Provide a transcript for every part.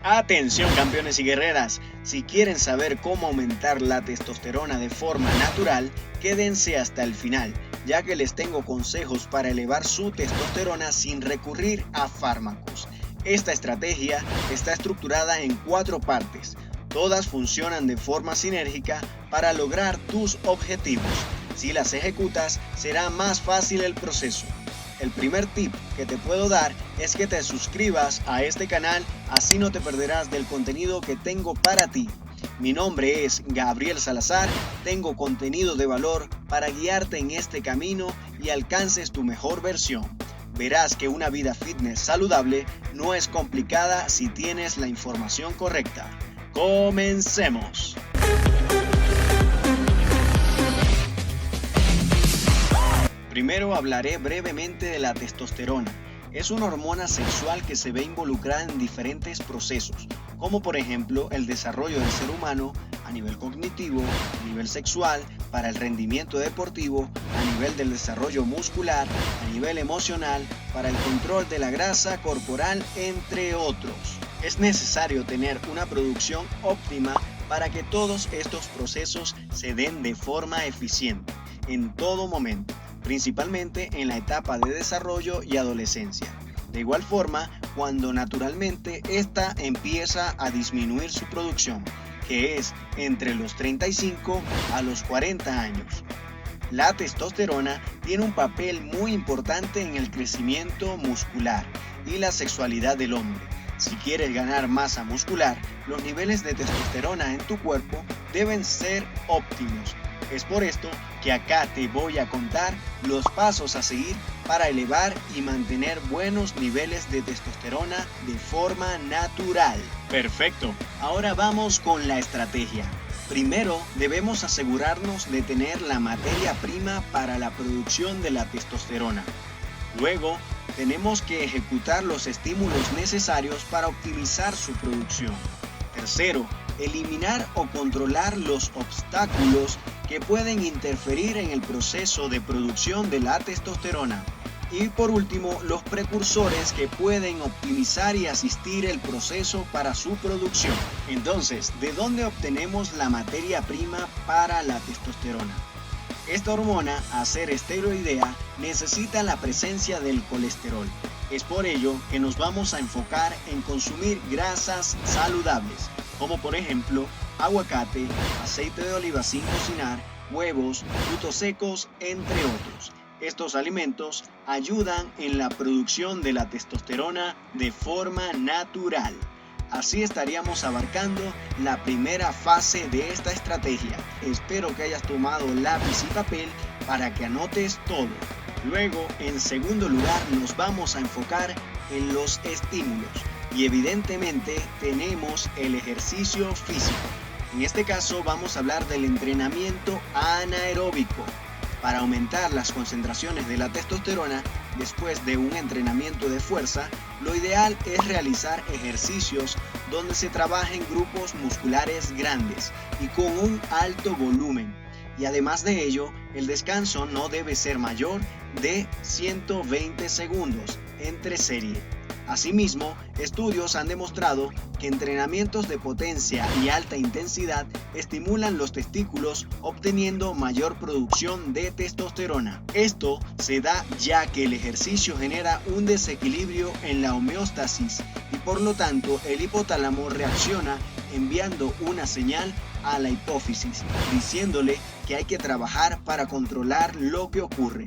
Atención campeones y guerreras, si quieren saber cómo aumentar la testosterona de forma natural, quédense hasta el final, ya que les tengo consejos para elevar su testosterona sin recurrir a fármacos. Esta estrategia está estructurada en 4 partes, todas funcionan de forma sinérgica para lograr tus objetivos. Si las ejecutas, será más fácil el proceso. El primer tip que te puedo dar es que te suscribas a este canal, así no te perderás del contenido que tengo para ti. Mi nombre es Gabriel Salazar, tengo contenido de valor para guiarte en este camino y alcances tu mejor versión. Verás que una vida fitness saludable no es complicada si tienes la información correcta. ¡Comencemos! Primero hablaré brevemente de la testosterona. Es una hormona sexual que se ve involucrada en diferentes procesos, como por ejemplo el desarrollo del ser humano a nivel cognitivo, a nivel sexual, para el rendimiento deportivo, a nivel del desarrollo muscular, a nivel emocional, para el control de la grasa corporal, entre otros. Es necesario tener una producción óptima para que todos estos procesos se den de forma eficiente, en todo momento, principalmente en la etapa de desarrollo y adolescencia. De igual forma, cuando naturalmente esta empieza a disminuir su producción, que es entre los 35 a los 40 años. La testosterona tiene un papel muy importante en el crecimiento muscular y la sexualidad del hombre. Si quieres ganar masa muscular, los niveles de testosterona en tu cuerpo deben ser óptimos. Es por esto que acá te voy a contar los pasos a seguir para elevar y mantener buenos niveles de testosterona de forma natural. Perfecto, ahora vamos con la estrategia. Primero debemos asegurarnos de tener la materia prima para la producción de la testosterona. Luego tenemos que ejecutar los estímulos necesarios para optimizar su producción. Tercero, eliminar o controlar los obstáculos que pueden interferir en el proceso de producción de la testosterona. Y por último, los precursores que pueden optimizar y asistir el proceso para su producción. Entonces, ¿de dónde obtenemos la materia prima para la testosterona? Esta hormona, a ser esteroidea, necesita la presencia del colesterol. Es por ello que nos vamos a enfocar en consumir grasas saludables, como por ejemplo aguacate, aceite de oliva sin cocinar, huevos, frutos secos, entre otros. Estos alimentos ayudan en la producción de la testosterona de forma natural. Así estaríamos abarcando la primera fase de esta estrategia. Espero que hayas tomado lápiz y papel para que anotes todo. Luego, en segundo lugar, nos vamos a enfocar en los estímulos. Y evidentemente tenemos el ejercicio físico. En este caso vamos a hablar del entrenamiento anaeróbico. Para aumentar las concentraciones de la testosterona después de un entrenamiento de fuerza, lo ideal es realizar ejercicios donde se trabajen grupos musculares grandes y con un alto volumen. Y además de ello, el descanso no debe ser mayor de 120 segundos entre serie. Asimismo, estudios han demostrado que entrenamientos de potencia y alta intensidad estimulan los testículos obteniendo mayor producción de testosterona. Esto se da ya que el ejercicio genera un desequilibrio en la homeostasis y por lo tanto el hipotálamo reacciona enviando una señal a la hipófisis, diciéndole que hay que trabajar para controlar lo que ocurre.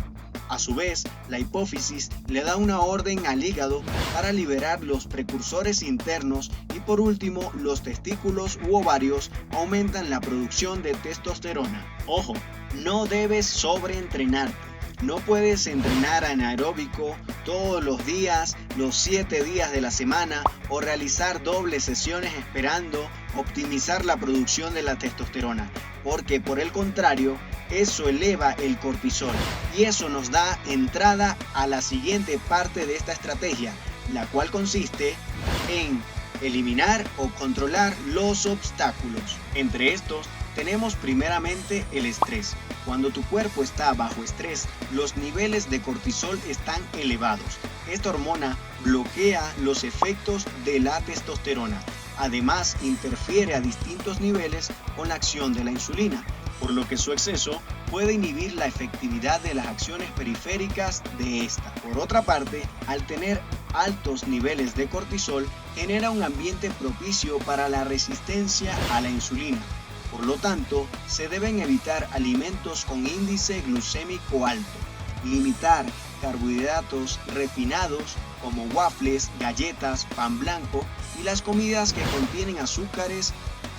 A su vez, la hipófisis le da una orden al hígado para liberar los precursores internos y por último, los testículos u ovarios aumentan la producción de testosterona. Ojo, no debes sobreentrenarte. No puedes entrenar anaeróbico todos los días, los 7 días de la semana o realizar dobles sesiones esperando optimizar la producción de la testosterona, porque por el contrario, eso eleva el cortisol y eso nos da entrada a la siguiente parte de esta estrategia, la cual consiste en eliminar o controlar los obstáculos. Entre estos tenemos primeramente el estrés. Cuando tu cuerpo está bajo estrés, los niveles de cortisol están elevados. Esta hormona bloquea los efectos de la testosterona, Además, interfiere a distintos niveles con la acción de la insulina, por lo que su exceso puede inhibir la efectividad de las acciones periféricas de esta. Por otra parte, al tener altos niveles de cortisol, genera un ambiente propicio para la resistencia a la insulina. Por lo tanto, se deben evitar alimentos con índice glucémico alto, limitar carbohidratos refinados como waffles, galletas, pan blanco y las comidas que contienen azúcares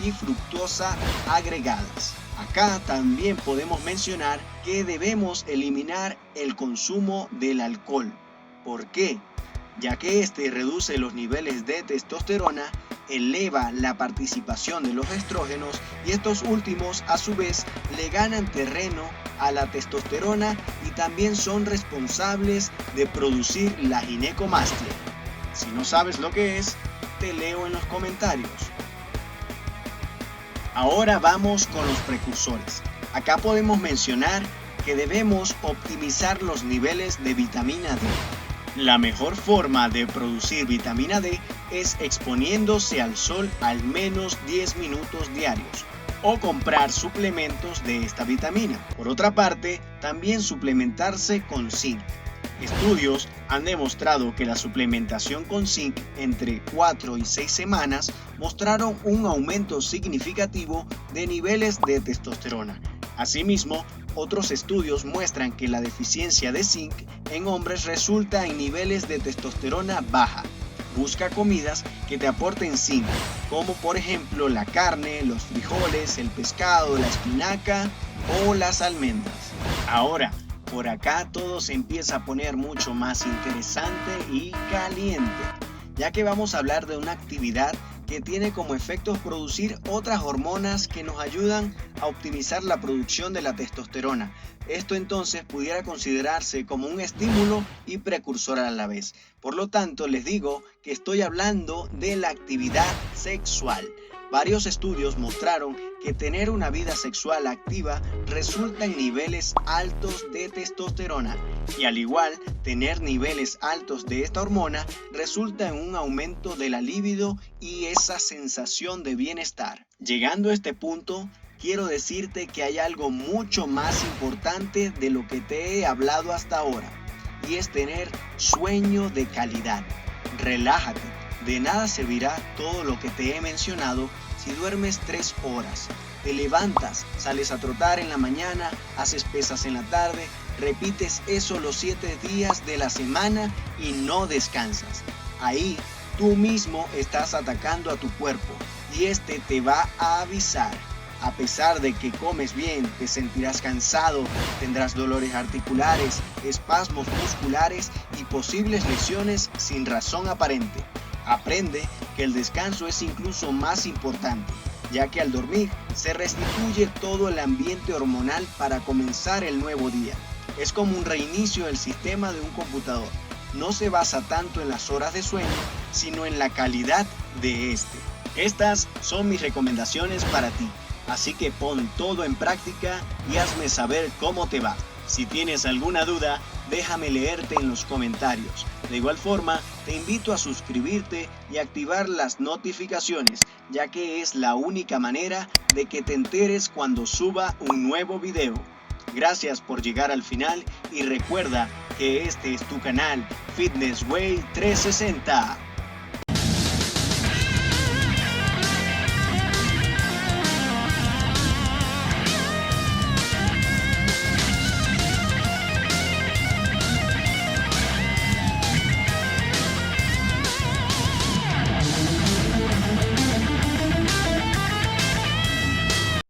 y fructosa agregadas. Acá también podemos mencionar que debemos eliminar el consumo del alcohol. ¿Por qué? Ya que este reduce los niveles de testosterona, eleva la participación de los estrógenos y estos últimos a su vez le ganan terreno a la testosterona y también son responsables de producir la ginecomastia. Si no sabes lo que es, te leo en los comentarios. Ahora vamos con los precursores. Acá podemos mencionar que debemos optimizar los niveles de vitamina D. La mejor forma de producir vitamina D es exponiéndose al sol al menos 10 minutos diarios o comprar suplementos de esta vitamina. Por otra parte, también suplementarse con zinc. Estudios han demostrado que la suplementación con zinc entre 4 y 6 semanas mostraron un aumento significativo de niveles de testosterona. Asimismo, otros estudios muestran que la deficiencia de zinc en hombres resulta en niveles de testosterona baja. Busca comidas que te aporten zinc, como por ejemplo la carne, los frijoles, el pescado, la espinaca o las almendras. Ahora, por acá todo se empieza a poner mucho más interesante y caliente, ya que vamos a hablar de una actividad que tiene como efecto producir otras hormonas que nos ayudan a optimizar la producción de la testosterona. Esto entonces pudiera considerarse como un estímulo y precursor a la vez. Por lo tanto, les digo que estoy hablando de la actividad sexual. Varios estudios mostraron que tener una vida sexual activa resulta en niveles altos de testosterona y al igual tener niveles altos de esta hormona resulta en un aumento de la libido y esa sensación de bienestar. Llegando a este punto, quiero decirte que hay algo mucho más importante de lo que te he hablado hasta ahora y es tener sueño de calidad. Relájate, de nada servirá todo lo que te he mencionado si duermes 3 horas, te levantas, sales a trotar en la mañana, haces pesas en la tarde, repites eso los 7 días de la semana y no descansas. Ahí tú mismo estás atacando a tu cuerpo y este te va a avisar. A pesar de que comes bien, te sentirás cansado, tendrás dolores articulares, espasmos musculares y posibles lesiones sin razón aparente. Aprende que el descanso es incluso más importante, ya que al dormir se restituye todo el ambiente hormonal para comenzar el nuevo día. Es como un reinicio del sistema de un computador. No se basa tanto en las horas de sueño, sino en la calidad de este. Estas son mis recomendaciones para ti, así que pon todo en práctica y hazme saber cómo te va. Si tienes alguna duda, déjame leerte en los comentarios. De igual forma, te invito a suscribirte y activar las notificaciones, ya que es la única manera de que te enteres cuando suba un nuevo video. Gracias por llegar al final y recuerda que este es tu canal Fitness Way 360.